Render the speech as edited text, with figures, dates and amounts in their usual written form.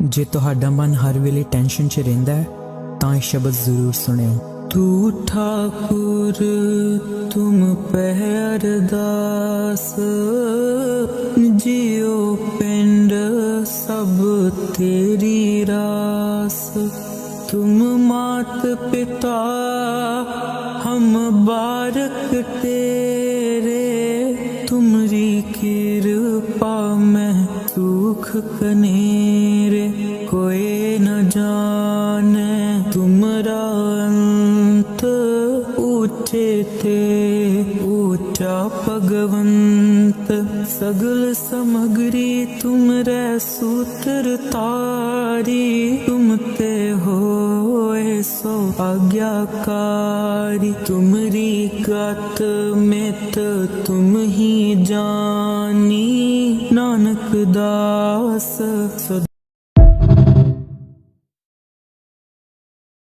जे तुहाडा मन हर वेले टेंशन च रहिंदा है तां इह शब्द जरूर सुनियो। तू ठाकुर तुम पे अरदास, जियो पिंड सब तेरी रास। तुम मात पिता हम बारक तेरे, तुमरी कृपा में सुख कनेरे। कोई न जाने तुमरा अंत, ऊंचे ते ऊंचा भगवंत। सगल समग्री तुमरे सूत्र तारी, तुम ते होए सो आज्ञाकारी। तुमरी गत मित तुम ही जानी, नानक दास